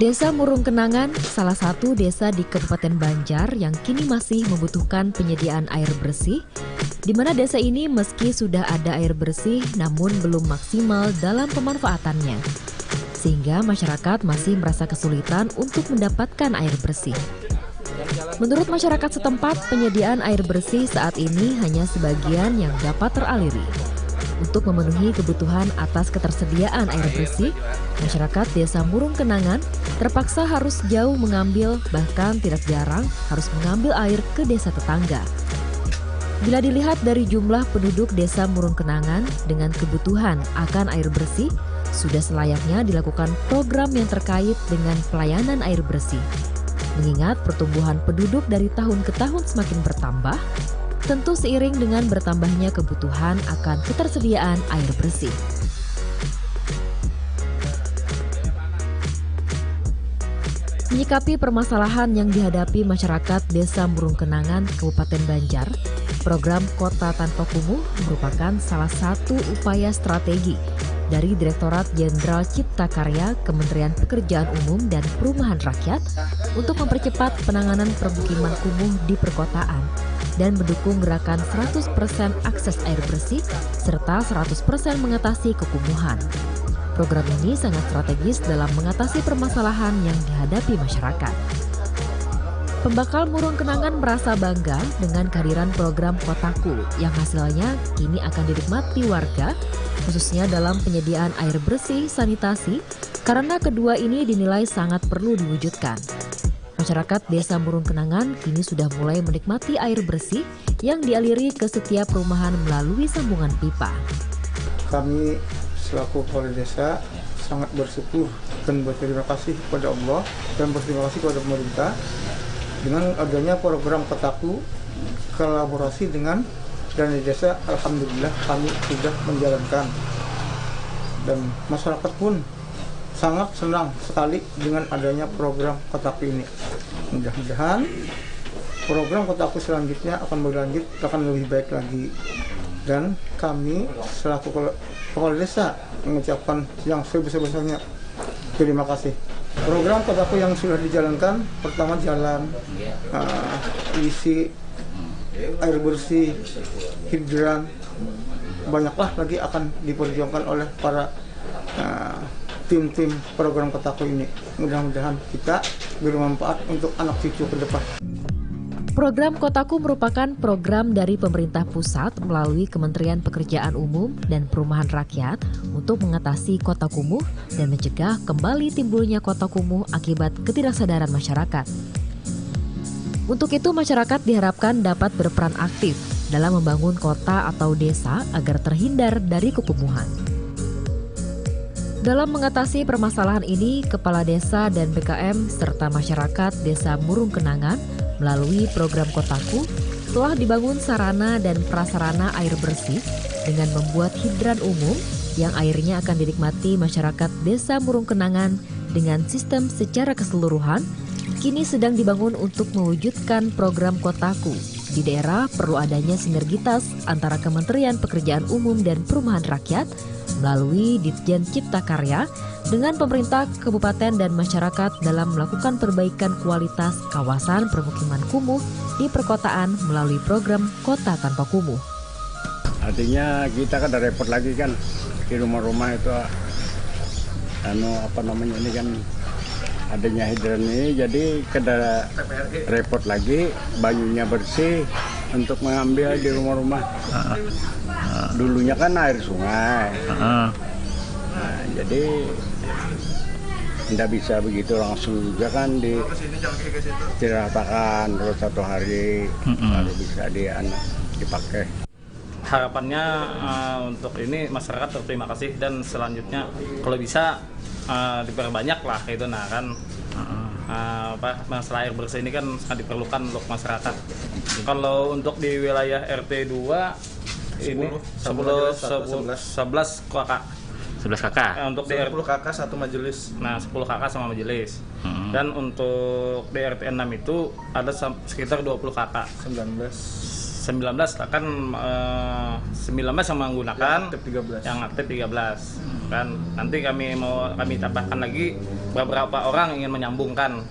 Desa Murung Kenangan, salah satu desa di Kabupaten Banjar yang kini masih membutuhkan penyediaan air bersih, di mana desa ini meski sudah ada air bersih namun belum maksimal dalam pemanfaatannya. Sehingga masyarakat masih merasa kesulitan untuk mendapatkan air bersih. Menurut masyarakat setempat, penyediaan air bersih saat ini hanya sebagian yang dapat teraliri. Untuk memenuhi kebutuhan atas ketersediaan air bersih, masyarakat Desa Murung Kenangan terpaksa harus jauh mengambil, bahkan tidak jarang harus mengambil air ke desa tetangga. Bila dilihat dari jumlah penduduk Desa Murung Kenangan dengan kebutuhan akan air bersih, sudah selayaknya dilakukan program yang terkait dengan pelayanan air bersih. Mengingat pertumbuhan penduduk dari tahun ke tahun semakin bertambah, tentu seiring dengan bertambahnya kebutuhan akan ketersediaan air bersih. Menyikapi permasalahan yang dihadapi masyarakat Desa Murung Kenangan, Kabupaten Banjar, program Kota Tanpa Kumuh merupakan salah satu upaya strategi dari Direktorat Jenderal Cipta Karya Kementerian Pekerjaan Umum dan Perumahan Rakyat untuk mempercepat penanganan permukiman kumuh di perkotaan dan mendukung gerakan 100% akses air bersih serta 100% mengatasi kekumuhan. Program ini sangat strategis dalam mengatasi permasalahan yang dihadapi masyarakat. Pembakal Murung Kenangan merasa bangga dengan kehadiran program Kotaku yang hasilnya kini akan dinikmati warga, khususnya dalam penyediaan air bersih, sanitasi, karena kedua ini dinilai sangat perlu diwujudkan. Masyarakat Desa Murung Kenangan kini sudah mulai menikmati air bersih yang dialiri ke setiap perumahan melalui sambungan pipa. Kami selaku kepala desa sangat bersyukur dan berterima kasih kepada Allah dan berterima kasih kepada pemerintah dengan adanya program Kotaku, kolaborasi dengan dana desa. Alhamdulillah kami sudah menjalankan dan masyarakat pun sangat senang sekali dengan adanya program Kotaku ini. Mudah-mudahan program Kotaku selanjutnya akan berlanjut, akan lebih baik lagi. Dan kami selaku kepala desa mengucapkan yang sebesar-besarnya terima kasih. Program Kotaku yang sudah dijalankan, pertama jalan, isi air bersih, hidran, banyaklah lagi akan diperjuangkan oleh para tim-tim program Kotaku ini. Mudah-mudahan kita bermanfaat untuk anak cucu ke depan. Program Kotaku merupakan program dari pemerintah pusat melalui Kementerian Pekerjaan Umum dan Perumahan Rakyat untuk mengatasi kota kumuh dan mencegah kembali timbulnya kota kumuh akibat ketidaksadaran masyarakat. Untuk itu, masyarakat diharapkan dapat berperan aktif dalam membangun kota atau desa agar terhindar dari kekumuhan. Dalam mengatasi permasalahan ini, Kepala Desa dan BKM serta masyarakat Desa Murung Kenangan melalui program Kotaku telah dibangun sarana dan prasarana air bersih dengan membuat hidran umum yang airnya akan dinikmati masyarakat Desa Murung Kenangan dengan sistem secara keseluruhan. Kini sedang dibangun untuk mewujudkan program Kotaku. Di daerah perlu adanya sinergitas antara Kementerian Pekerjaan Umum dan Perumahan Rakyat melalui Ditjen Cipta Karya dengan pemerintah kabupaten dan masyarakat dalam melakukan perbaikan kualitas kawasan permukiman kumuh di perkotaan melalui program Kota Tanpa Kumuh. Artinya kita kan ada repot lagi kan di rumah-rumah itu ini kan adanya hidran ini, jadi kada repot lagi, banyunya bersih untuk mengambil di rumah-rumah. Dulunya kan air sungai, jadi tidak bisa begitu langsung juga kan diratakan terus satu hari baru bisa dipakai. Harapannya untuk ini masyarakat berterima kasih dan selanjutnya kalau bisa diperbanyak lah itu kan masalah air bersih ini kan sangat diperlukan untuk masyarakat. Kalau untuk di wilayah RT 2 ini 11 kakak. 11 kakak. Untuk di 10 kakak satu majelis. Nah, 10 kakak sama majelis. Dan untuk di RT 6 itu ada sekitar 20 kakak. 19 19 akan 19 yang menggunakan yang aktif 13 kan. Nanti kami tambahkan lagi beberapa orang ingin menyambungkan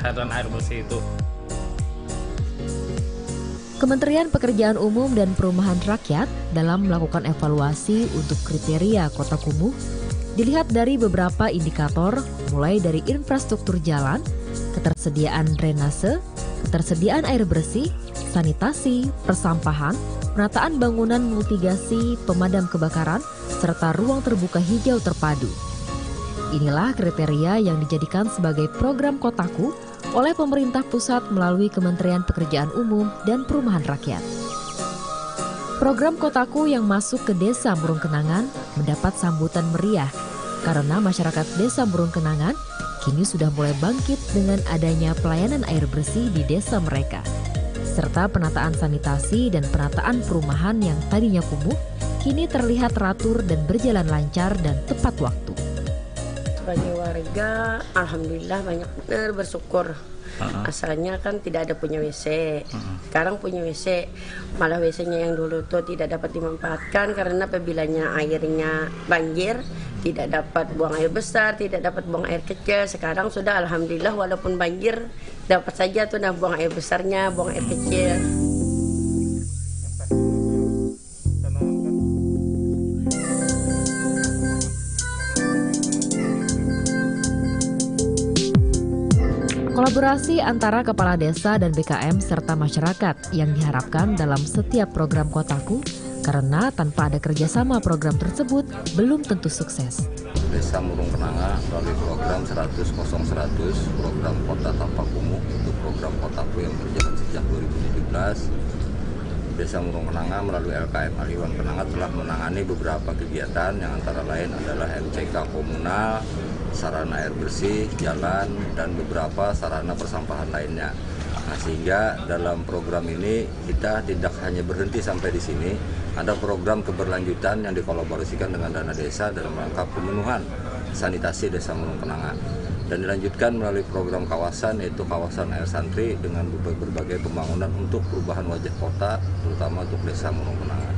hidran air bersih itu. Kementerian Pekerjaan Umum dan Perumahan Rakyat dalam melakukan evaluasi untuk kriteria kota kumuh dilihat dari beberapa indikator, mulai dari infrastruktur jalan, ketersediaan drainase, ketersediaan air bersih, sanitasi, persampahan, penataan bangunan mitigasi, pemadam kebakaran, serta ruang terbuka hijau terpadu. Inilah kriteria yang dijadikan sebagai program Kotaku oleh pemerintah pusat melalui Kementerian Pekerjaan Umum dan Perumahan Rakyat. Program Kotaku yang masuk ke Desa Murung Kenangan mendapat sambutan meriah karena masyarakat Desa Murung Kenangan kini sudah mulai bangkit dengan adanya pelayanan air bersih di desa mereka, serta penataan sanitasi dan penataan perumahan yang tadinya kumuh kini terlihat teratur dan berjalan lancar dan tepat waktu. Sebagai warga, alhamdulillah banyak benar bersyukur. Asalnya kan tidak ada punya WC, sekarang punya WC. Malah WC-nya yang dulu tuh tidak dapat dimanfaatkan karena apabila airnya banjir, tidak dapat buang air besar, tidak dapat buang air kecil. Sekarang sudah alhamdulillah walaupun banjir, dapat saja tuh buang air besarnya, buang air kecil. Kolaborasi antara kepala desa dan BKM serta masyarakat yang diharapkan dalam setiap program Kotaku, karena tanpa ada kerjasama program tersebut belum tentu sukses. Desa Murung Kenanga melalui program 100-100, program Kota Tanpa Kumuh, itu program Kotaku yang berjalan sejak 2017. Desa Murung Kenanga melalui LKM Aliwan Kenanga telah menangani beberapa kegiatan yang antara lain adalah MCK komunal, sarana air bersih, jalan, dan beberapa sarana persampahan lainnya. Nah, sehingga dalam program ini kita tidak hanya berhenti sampai di sini, ada program keberlanjutan yang dikolaborasikan dengan dana desa dalam rangka pemenuhan sanitasi Desa Murung Kenanga. Dan dilanjutkan melalui program kawasan, yaitu kawasan air santri dengan berbagai pembangunan untuk perubahan wajah kota, terutama untuk Desa Murung Kenanga.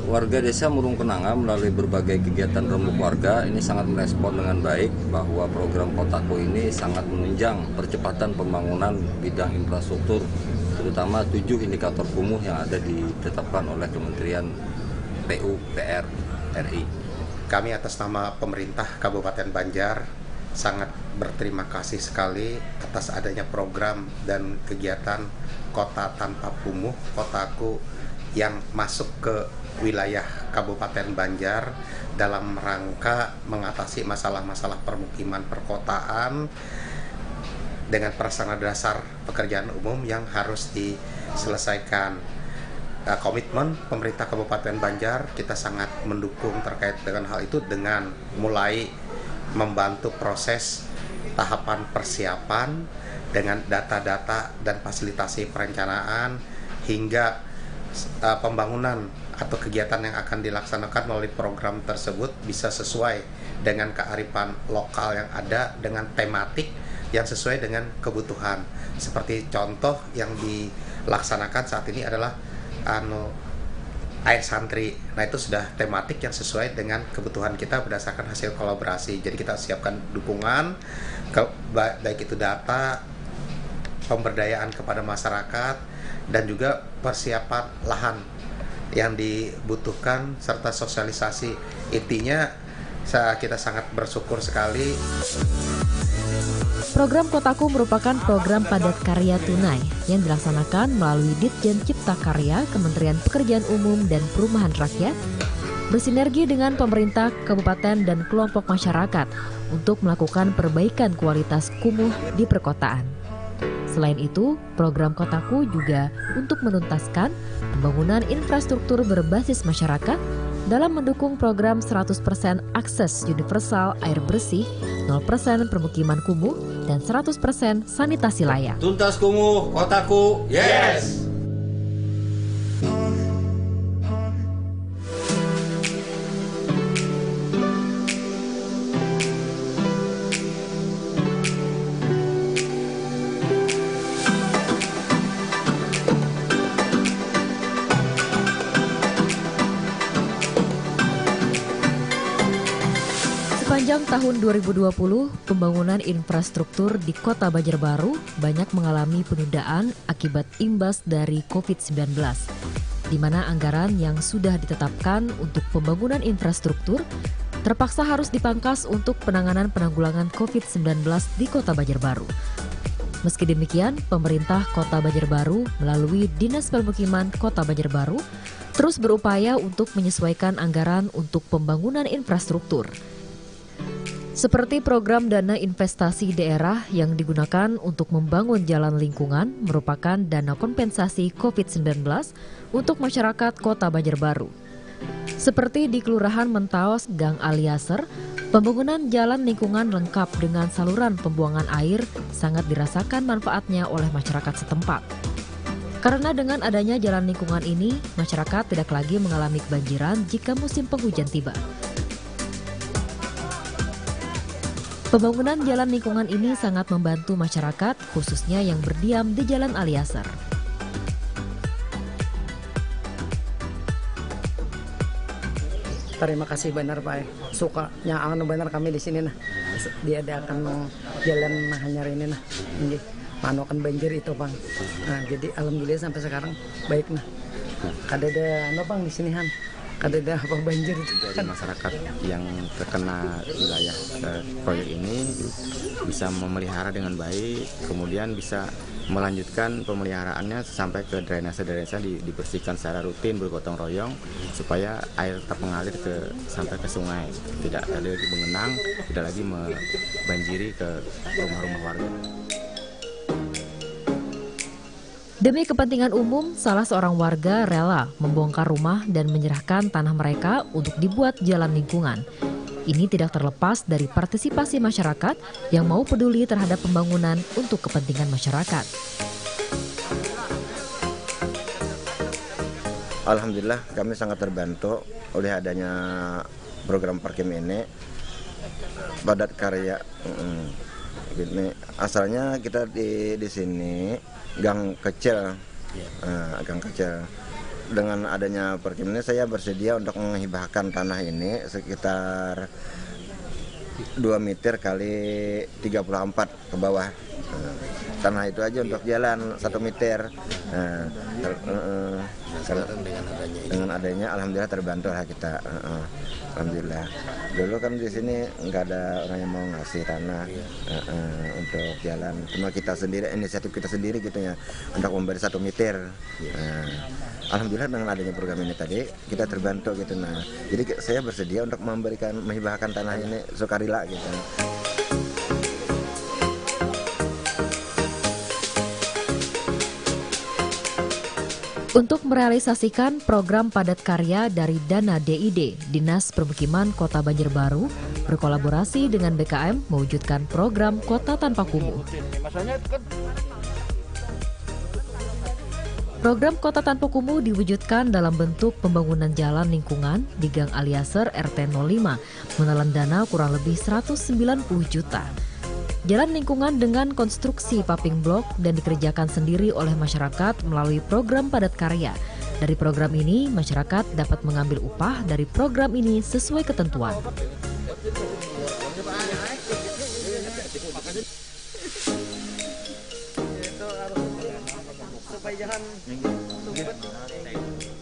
Warga Desa Murung Kenanga melalui berbagai kegiatan rembuk warga ini sangat merespon dengan baik bahwa program Kotaku ini sangat menunjang percepatan pembangunan bidang infrastruktur, terutama 7 indikator kumuh yang ada ditetapkan oleh Kementerian PUPR RI. Kami atas nama pemerintah Kabupaten Banjar sangat berterima kasih sekali atas adanya program dan kegiatan Kota Tanpa Kumuh, Kotaku, yang masuk ke wilayah Kabupaten Banjar dalam rangka mengatasi masalah-masalah permukiman perkotaan dengan prasarana dasar pekerjaan umum yang harus diselesaikan. Komitmen pemerintah Kabupaten Banjar, kita sangat mendukung terkait dengan hal itu dengan mulai membantu proses tahapan persiapan dengan data-data dan fasilitasi perencanaan hingga pembangunan atau kegiatan yang akan dilaksanakan melalui program tersebut bisa sesuai dengan kearifan lokal yang ada, dengan tematik yang sesuai dengan kebutuhan. Seperti contoh yang dilaksanakan saat ini adalah air santri. Nah, itu sudah tematik yang sesuai dengan kebutuhan kita berdasarkan hasil kolaborasi. Jadi kita siapkan dukungan, baik itu data, pemberdayaan kepada masyarakat, dan juga persiapan lahan yang dibutuhkan serta sosialisasi. Intinya kita sangat bersyukur sekali. Program Kotaku merupakan program padat karya tunai yang dilaksanakan melalui Ditjen Cipta Karya Kementerian Pekerjaan Umum dan Perumahan Rakyat bersinergi dengan pemerintah kabupaten dan kelompok masyarakat untuk melakukan perbaikan kualitas kumuh di perkotaan. Selain itu, program Kotaku juga untuk menuntaskan pembangunan infrastruktur berbasis masyarakat dalam mendukung program 100% akses universal air bersih, 0% permukiman kumuh, dan 100% sanitasi layak. Tuntas kumuh, Kotaku, yes! Sepanjang tahun 2020, pembangunan infrastruktur di Kota Banjarbaru banyak mengalami penundaan akibat imbas dari COVID-19, di mana anggaran yang sudah ditetapkan untuk pembangunan infrastruktur terpaksa harus dipangkas untuk penanggulangan COVID-19 di Kota Banjarbaru. Meski demikian, pemerintah Kota Banjarbaru melalui Dinas Permukiman Kota Banjarbaru terus berupaya untuk menyesuaikan anggaran untuk pembangunan infrastruktur. Seperti program dana investasi daerah yang digunakan untuk membangun jalan lingkungan merupakan dana kompensasi COVID-19 untuk masyarakat Kota Banjarbaru. Seperti di Kelurahan Mentaos, Gang Aliaser, pembangunan jalan lingkungan lengkap dengan saluran pembuangan air sangat dirasakan manfaatnya oleh masyarakat setempat. Karena dengan adanya jalan lingkungan ini, masyarakat tidak lagi mengalami kebanjiran jika musim penghujan tiba. Pembangunan jalan lingkungan ini sangat membantu masyarakat, khususnya yang berdiam di Jalan Aliaser. Terima kasih benar Pak. Sukanya benar kami di sini nah. Diadakan jalan hanyar ini nah. Ini manokan banjir itu Bang. Nah, jadi alhamdulillah sampai sekarang baik nah. Kadada Bang di sini Han. Kadada apa banjir itu dari masyarakat yang terkena wilayah proyek ini bisa memelihara dengan baik, kemudian bisa melanjutkan pemeliharaannya sampai ke drainase dibersihkan secara rutin bergotong royong supaya air tetap mengalir sampai ke sungai, tidak ada lagi mengenang, tidak lagi membanjiri ke rumah-rumah warga. Demi kepentingan umum, salah seorang warga rela membongkar rumah dan menyerahkan tanah mereka untuk dibuat jalan lingkungan. Ini tidak terlepas dari partisipasi masyarakat yang mau peduli terhadap pembangunan untuk kepentingan masyarakat. Alhamdulillah kami sangat terbantu oleh adanya program Parkim ini. Padat karya. Gini, asalnya kita di sini gang kecil, gang kecil. Dengan adanya Parkim ini saya bersedia untuk menghibahkan tanah ini sekitar 2 meter kali 34 ke bawah. Tanah itu aja untuk jalan 1 meter. Dengan adanya alhamdulillah terbantu lah kita. Alhamdulillah. Dulu kan di sini nggak ada orang yang mau ngasih tanah untuk jalan. Cuma kita sendiri, inisiatif kita sendiri gitu ya, untuk memberi 1 meter. Alhamdulillah dengan adanya program ini tadi kita terbantu gitu. Nah, jadi saya bersedia untuk menghibahkan tanah ini sukarela gitu. Untuk merealisasikan program padat karya dari dana DID, Dinas Permukiman Kota Banjarbaru berkolaborasi dengan BKM mewujudkan program Kota Tanpa Kumuh. Program Kota Tanpa Kumuh diwujudkan dalam bentuk pembangunan jalan lingkungan di Gang Aliaser RT 05 menelan dana kurang lebih 190 juta. Jalan lingkungan dengan konstruksi paving block dan dikerjakan sendiri oleh masyarakat melalui program padat karya. Dari program ini, masyarakat dapat mengambil upah dari program ini sesuai ketentuan.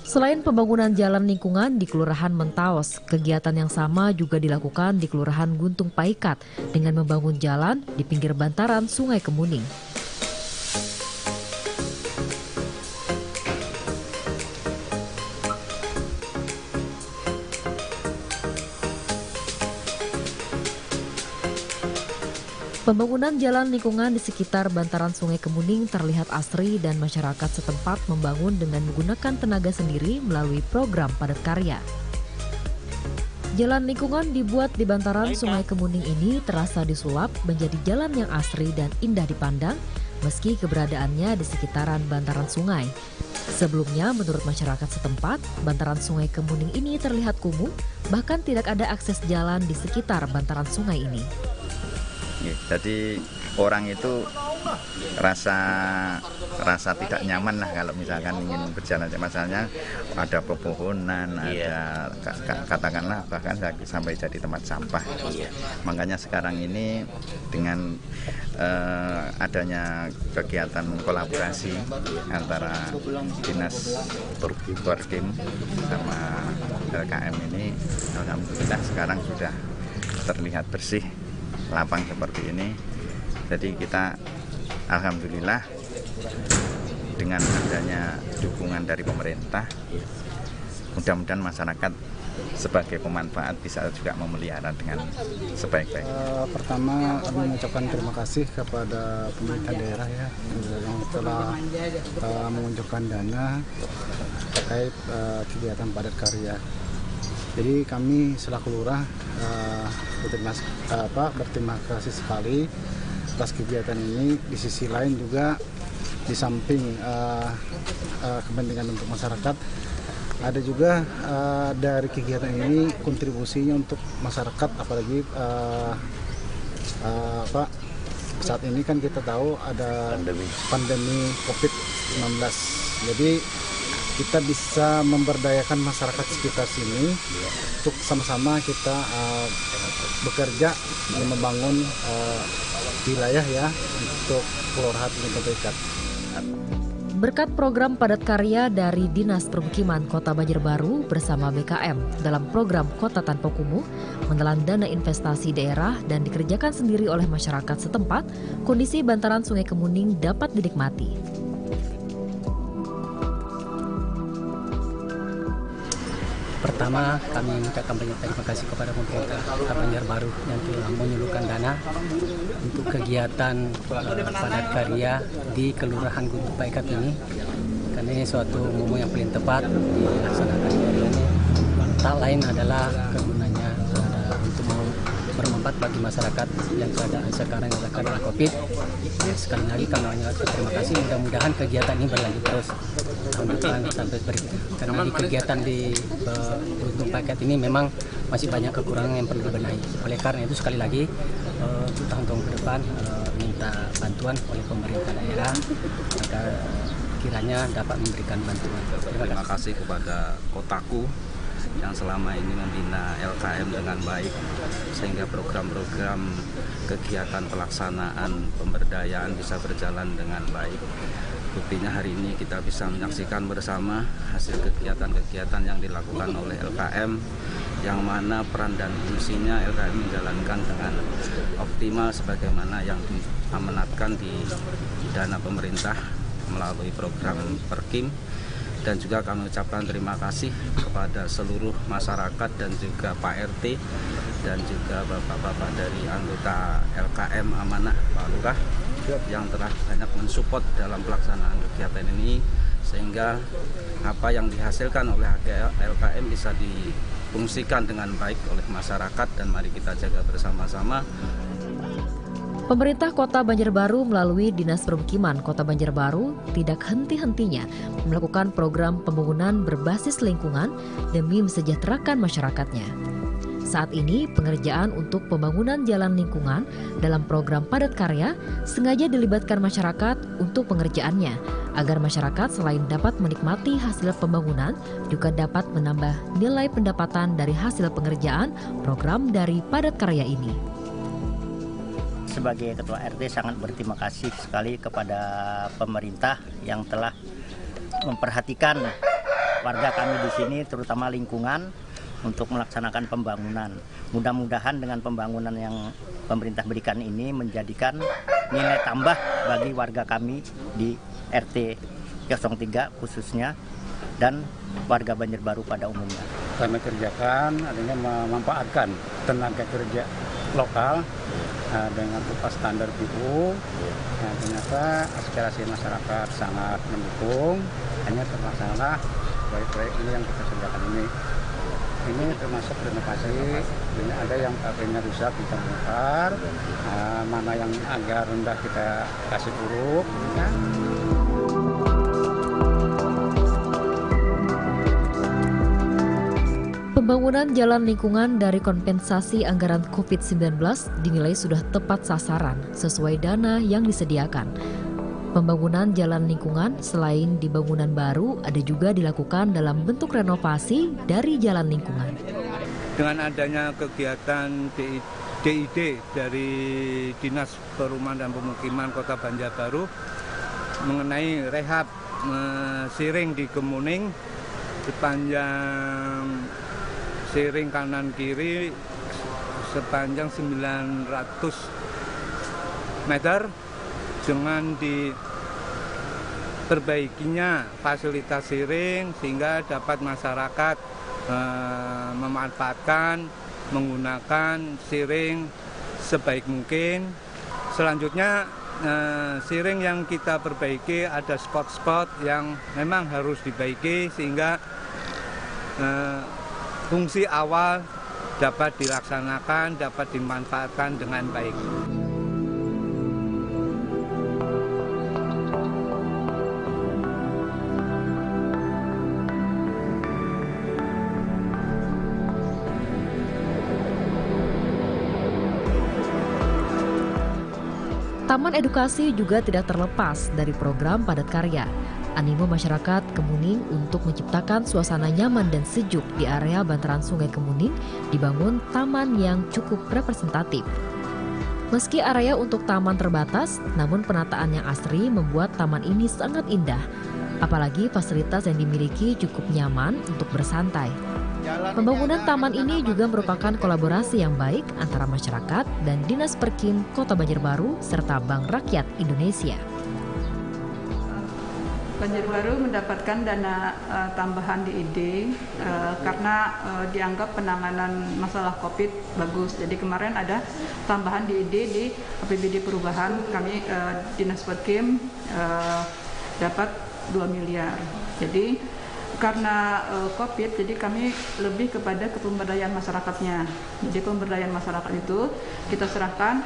Selain pembangunan jalan lingkungan di Kelurahan Mentaos, kegiatan yang sama juga dilakukan di Kelurahan Guntung Paikat dengan membangun jalan di pinggir bantaran Sungai Kemuning. Pembangunan jalan lingkungan di sekitar bantaran Sungai Kemuning terlihat asri dan masyarakat setempat membangun dengan menggunakan tenaga sendiri melalui program padat karya. Jalan lingkungan dibuat di bantaran Sungai Kemuning ini terasa disulap menjadi jalan yang asri dan indah dipandang meski keberadaannya di sekitaran bantaran sungai. Sebelumnya, menurut masyarakat setempat, bantaran Sungai Kemuning ini terlihat kumuh, bahkan tidak ada akses jalan di sekitar bantaran sungai ini. Jadi orang itu rasa tidak nyaman lah kalau misalkan ingin berjalan. Masalahnya ada pepohonan, ada katakanlah bahkan sampai jadi tempat sampah. Makanya sekarang ini dengan adanya kegiatan kolaborasi antara Dinas Perkim sama LKM ini, alhamdulillah sekarang sudah terlihat bersih, lapang seperti ini. Jadi kita alhamdulillah dengan adanya dukungan dari pemerintah, mudah-mudahan masyarakat sebagai pemanfaat bisa juga memelihara dengan sebaik-baik. Pertama kami mengucapkan terima kasih kepada pemerintah daerah ya yang telah mengunjukkan dana terkait kegiatan padat karya. Jadi kami selaku lurah berterima kasih sekali atas kegiatan ini. Di sisi lain juga di samping kepentingan untuk masyarakat, ada juga dari kegiatan ini kontribusinya untuk masyarakat, apalagi saat ini kan kita tahu ada pandemi COVID-19. Jadi kita bisa memberdayakan masyarakat sekitar sini untuk sama-sama kita bekerja membangun wilayah ya untuk kelurahan ini terdekat. Berkat program padat karya dari Dinas Permukiman Kota Banjarbaru bersama BKM dalam program Kota Tanpa Kumuh menelan dana investasi daerah dan dikerjakan sendiri oleh masyarakat setempat, kondisi bantaran Sungai Kemuning dapat dinikmati. Pertama, kami mengucapkan banyak terima kasih kepada pemerintah Kota Banjarbaru yang telah menyalurkan dana untuk kegiatan padat karya di Kelurahan Gunung Paikat ini. Karena ini suatu momen yang paling tepat dilaksanakan ini. Tak lain adalah kegunaannya untuk bermanfaat bagi masyarakat yang keadaan sekarang adalah karena COVID. Sekali lagi kami mengucapkan terima kasih. Mudah-mudahan kegiatan ini berlanjut terus tahun depan sampai berikutnya. Karena di kegiatan di Gunung Paikat ini memang masih banyak kekurangan yang perlu dibenahi. Oleh karena itu sekali lagi untuk tahun-tahun ke depan minta bantuan oleh pemerintah daerah agar kiranya dapat memberikan bantuan. Terima kasih kepada Kotaku yang selama ini membina LKM dengan baik sehingga program-program kegiatan pelaksanaan pemberdayaan bisa berjalan dengan baik. Buktinya hari ini kita bisa menyaksikan bersama hasil kegiatan-kegiatan yang dilakukan oleh LKM, yang mana peran dan fungsinya LKM menjalankan dengan optimal sebagaimana yang diamanatkan di dana pemerintah melalui program Perkim. Dan juga kami ucapkan terima kasih kepada seluruh masyarakat dan juga Pak RT dan juga bapak-bapak dari anggota LKM Amanah Pak Lurah yang telah banyak mensupport dalam pelaksanaan kegiatan ini, sehingga apa yang dihasilkan oleh LKM bisa difungsikan dengan baik oleh masyarakat, dan mari kita jaga bersama-sama. Pemerintah Kota Banjarbaru melalui Dinas Permukiman Kota Banjarbaru tidak henti-hentinya melakukan program pembangunan berbasis lingkungan demi mensejahterakan masyarakatnya. Saat ini, pengerjaan untuk pembangunan jalan lingkungan dalam program padat karya sengaja dilibatkan masyarakat untuk pengerjaannya, agar masyarakat selain dapat menikmati hasil pembangunan, juga dapat menambah nilai pendapatan dari hasil pengerjaan program dari padat karya ini. Sebagai Ketua RT sangat berterima kasih sekali kepada pemerintah yang telah memperhatikan warga kami di sini, terutama lingkungan, untuk melaksanakan pembangunan. Mudah-mudahan dengan pembangunan yang pemerintah berikan ini menjadikan nilai tambah bagi warga kami di RT 03 khususnya dan warga Banjarbaru pada umumnya. Kami kerjakan adanya memanfaatkan tenaga kerja lokal dengan upah standar PU. Ternyata aspirasi masyarakat sangat mendukung, hanya terlaksana proyek-proyek ini yang kita kerjakan ini. Ini termasuk renovasi, ada yang kabelnya rusak kita bongkar, mana yang agak rendah kita kasih uruk. Ya. Pembangunan jalan lingkungan dari kompensasi anggaran COVID-19 dinilai sudah tepat sasaran sesuai dana yang disediakan. Pembangunan jalan lingkungan selain di bangunan baru ada juga dilakukan dalam bentuk renovasi dari jalan lingkungan. Dengan adanya kegiatan DID dari Dinas Perumahan dan Pemukiman Kota Banjarbaru mengenai rehab siring di Kemuning sepanjang siring kanan kiri sepanjang 900 meter dengan diperbaikinya fasilitas siring sehingga dapat masyarakat memanfaatkan menggunakan siring sebaik mungkin. Selanjutnya siring yang kita perbaiki ada spot-spot yang memang harus dibaiki sehingga fungsi awal dapat dilaksanakan, dapat dimanfaatkan dengan baik. Taman edukasi juga tidak terlepas dari program padat karya. Animo masyarakat Kemuning untuk menciptakan suasana nyaman dan sejuk di area bantaran Sungai Kemuning dibangun taman yang cukup representatif. Meski area untuk taman terbatas, namun penataan yang asri membuat taman ini sangat indah. Apalagi fasilitas yang dimiliki cukup nyaman untuk bersantai. Pembangunan taman ini juga merupakan kolaborasi yang baik antara masyarakat dan Dinas Perkim Kota Banjarbaru serta Bank Rakyat Indonesia. Banjarbaru mendapatkan dana tambahan DID karena dianggap penanganan masalah COVID bagus. Jadi kemarin ada tambahan DID di APBD Perubahan, kami Dinas Perkim dapat 2 miliar. Jadi karena COVID, jadi kami lebih kepada kepemberdayaan masyarakatnya. Jadi pemberdayaan masyarakat itu kita serahkan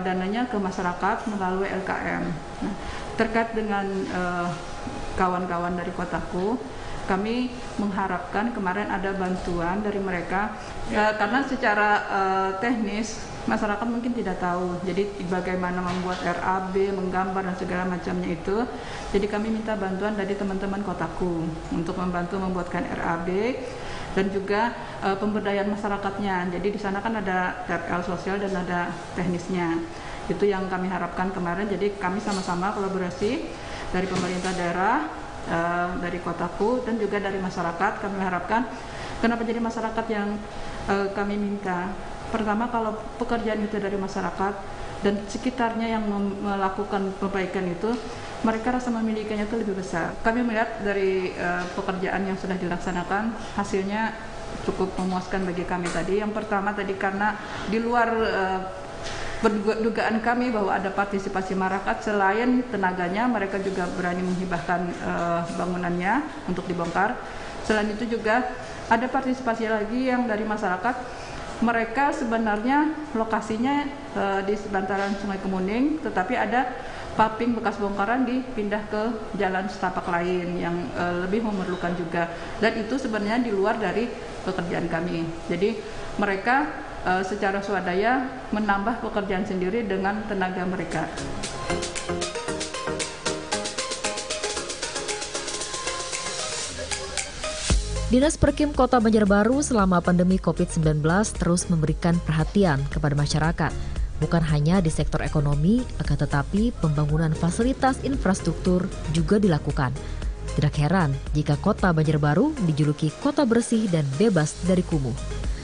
dananya ke masyarakat melalui LKM. Nah, terkait dengan kawan-kawan dari kotaku, kami mengharapkan kemarin ada bantuan dari mereka karena secara teknis masyarakat mungkin tidak tahu. Jadi bagaimana membuat RAB, menggambar dan segala macamnya itu. Jadi kami minta bantuan dari teman-teman kotaku untuk membantu membuatkan RAB dan juga pemberdayaan masyarakatnya. Jadi di sana kan ada TPL sosial dan ada teknisnya. Itu yang kami harapkan kemarin. Jadi kami sama-sama kolaborasi dari pemerintah daerah, dari kotaku dan juga dari masyarakat. Kami harapkan kenapa jadi masyarakat yang kami minta. Pertama, kalau pekerjaan itu dari masyarakat dan sekitarnya yang melakukan perbaikan itu, mereka rasa memilikinya itu lebih besar. Kami melihat dari pekerjaan yang sudah dilaksanakan, hasilnya cukup memuaskan bagi kami tadi. Yang pertama tadi karena di luar dugaan kami bahwa ada partisipasi masyarakat, selain tenaganya mereka juga berani menghibahkan bangunannya untuk dibongkar. Selain itu juga ada partisipasi lagi yang dari masyarakat. Mereka sebenarnya lokasinya di bantaran Sungai Kemuning, tetapi ada paving bekas bongkaran dipindah ke jalan setapak lain yang lebih memerlukan juga. Dan itu sebenarnya di luar dari pekerjaan kami. Jadi mereka secara swadaya menambah pekerjaan sendiri dengan tenaga mereka. Dinas Perkim Kota Banjarbaru selama pandemi COVID-19 terus memberikan perhatian kepada masyarakat, bukan hanya di sektor ekonomi, akan tetapi pembangunan fasilitas infrastruktur juga dilakukan. Tidak heran jika Kota Banjarbaru dijuluki kota bersih dan bebas dari kumuh.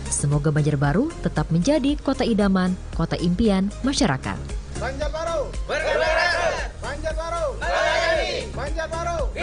Semoga Banjarbaru tetap menjadi kota idaman, kota impian masyarakat. Banjarbaru berprestasi, Banjarbaru melayani, Banjarbaru